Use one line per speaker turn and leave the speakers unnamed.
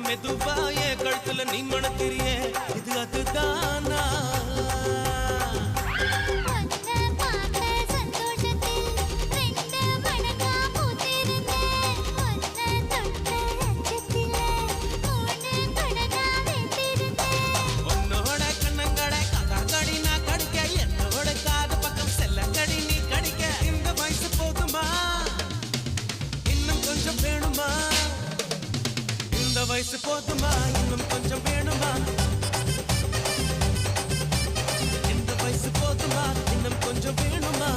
மெதுவா என் கழுத்துல நீ மணக்கிறியே இது அதுதானா வயசு போதுமா இன்னும் கொஞ்சம் வேணுமா இந்த வயசு போதுமா இன்னும் கொஞ்சம் வேணுமா